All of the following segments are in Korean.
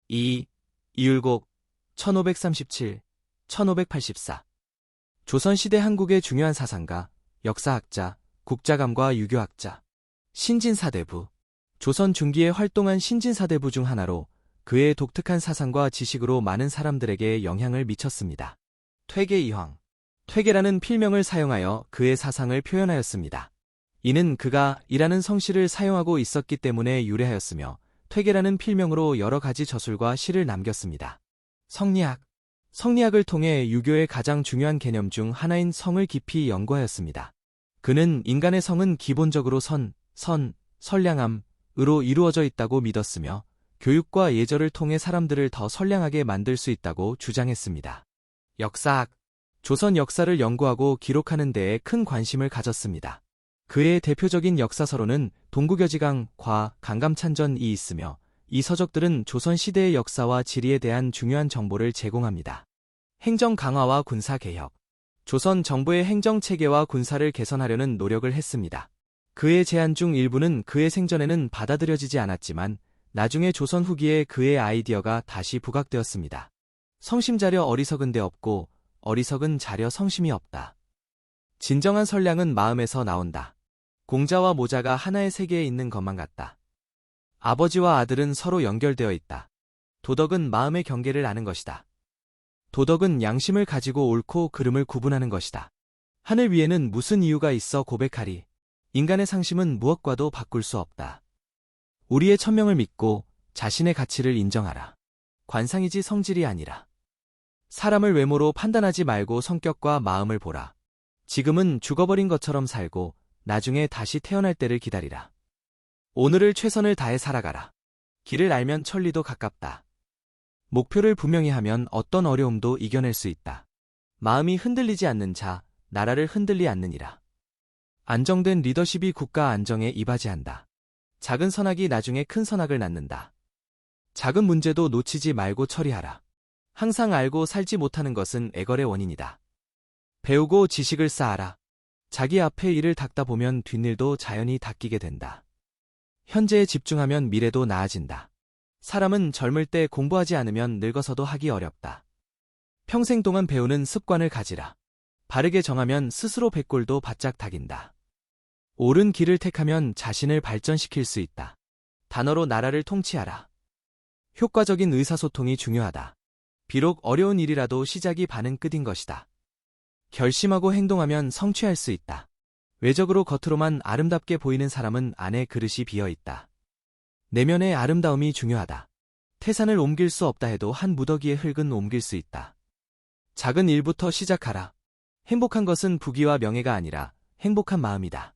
2. 이율곡 1537, 1584. 조선시대 한국의 중요한 사상가, 역사학자, 국자감과 유교학자. 신진사대부. 조선 중기에 활동한 신진사대부 중 하나로 그의 독특한 사상과 지식으로 많은 사람들에게 영향을 미쳤습니다. 퇴계이황. 퇴계라는 필명을 사용하여 그의 사상을 표현하였습니다. 이는 그가 이라는 성씨를 사용하고 있었기 때문에 유래하였으며 퇴계라는 필명으로 여러 가지 저술과 시를 남겼습니다. 성리학. 성리학을 통해 유교의 가장 중요한 개념 중 하나인 성을 깊이 연구하였습니다. 그는 인간의 성은 기본적으로 선량함으로 이루어져 있다고 믿었으며 교육과 예절을 통해 사람들을 더 선량하게 만들 수 있다고 주장했습니다. 역사학. 조선 역사를 연구하고 기록하는 데에 큰 관심을 가졌습니다. 그의 대표적인 역사서로는 동국여지강과 강감찬전이 있으며 이 서적들은 조선 시대의 역사와 지리에 대한 중요한 정보를 제공합니다. 행정 강화와 군사 개혁. 조선 정부의 행정 체계와 군사를 개선하려는 노력을 했습니다. 그의 제안 중 일부는 그의 생전에는 받아들여지지 않았지만 나중에 조선 후기에 그의 아이디어가 다시 부각되었습니다. 성심 자려 어리석은 데 없고 어리석은 자려 성심이 없다. 진정한 선량은 마음에서 나온다. 공자와 모자가 하나의 세계에 있는 것만 같다. 아버지와 아들은 서로 연결되어 있다. 도덕은 마음의 경계를 아는 것이다. 도덕은 양심을 가지고 옳고 그름을 구분하는 것이다. 하늘 위에는 무슨 이유가 있어 고백하리. 인간의 상심은 무엇과도 바꿀 수 없다. 우리의 천명을 믿고 자신의 가치를 인정하라. 관상이지 성질이 아니라. 사람을 외모로 판단하지 말고 성격과 마음을 보라. 지금은 죽어버린 것처럼 살고 나중에 다시 태어날 때를 기다리라. 오늘을 최선을 다해 살아가라. 길을 알면 천리도 가깝다. 목표를 분명히 하면 어떤 어려움도 이겨낼 수 있다. 마음이 흔들리지 않는 자, 나라를 흔들리 않느니라. 안정된 리더십이 국가 안정에 이바지한다. 작은 선악이 나중에 큰 선악을 낳는다. 작은 문제도 놓치지 말고 처리하라. 항상 알고 살지 못하는 것은 애걸의 원인이다. 배우고 지식을 쌓아라. 자기 앞에 일을 닦다 보면 뒷일도 자연히 닦이게 된다. 현재에 집중하면 미래도 나아진다. 사람은 젊을 때 공부하지 않으면 늙어서도 하기 어렵다. 평생 동안 배우는 습관을 가지라. 바르게 정하면 스스로 백골도 바짝 닥인다. 옳은 길을 택하면 자신을 발전시킬 수 있다. 단어로 나라를 통치하라. 효과적인 의사소통이 중요하다. 비록 어려운 일이라도 시작이 반은 끝인 것이다. 결심하고 행동하면 성취할 수 있다. 외적으로 겉으로만 아름답게 보이는 사람은 안에 그릇이 비어있다. 내면의 아름다움이 중요하다. 태산을 옮길 수 없다 해도 한 무더기의 흙은 옮길 수 있다. 작은 일부터 시작하라. 행복한 것은 부귀와 명예가 아니라 행복한 마음이다.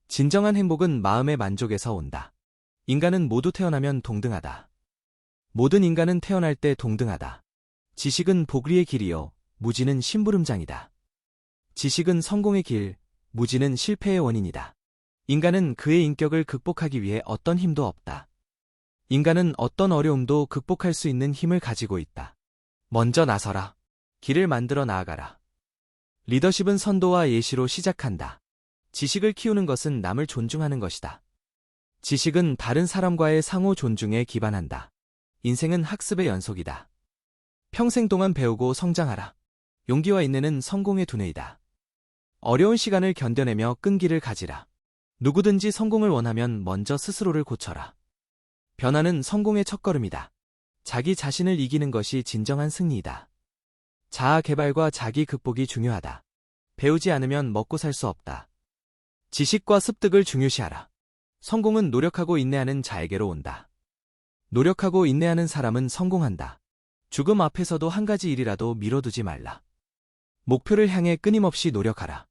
진정한 행복은 마음의 만족에서 온다. 인간은 모두 태어나면 동등하다. 모든 인간은 태어날 때 동등하다. 지식은 복리의 길이요, 무지는 심부름장이다. 지식은 성공의 길, 무지는 실패의 원인이다. 인간은 그의 인격을 극복하기 위해 어떤 힘도 없다. 인간은 어떤 어려움도 극복할 수 있는 힘을 가지고 있다. 먼저 나서라. 길을 만들어 나아가라. 리더십은 선도와 예시로 시작한다. 지식을 키우는 것은 남을 존중하는 것이다. 지식은 다른 사람과의 상호 존중에 기반한다. 인생은 학습의 연속이다. 평생 동안 배우고 성장하라. 용기와 인내는 성공의 두뇌이다. 어려운 시간을 견뎌내며 끈기를 가지라. 누구든지 성공을 원하면 먼저 스스로를 고쳐라. 변화는 성공의 첫걸음이다. 자기 자신을 이기는 것이 진정한 승리이다. 자아 개발과 자기 극복이 중요하다. 배우지 않으면 먹고 살 수 없다. 지식과 습득을 중요시하라. 성공은 노력하고 인내하는 자에게로 온다. 노력하고 인내하는 사람은 성공한다. 죽음 앞에서도 한 가지 일이라도 미뤄두지 말라. 목표를 향해 끊임없이 노력하라.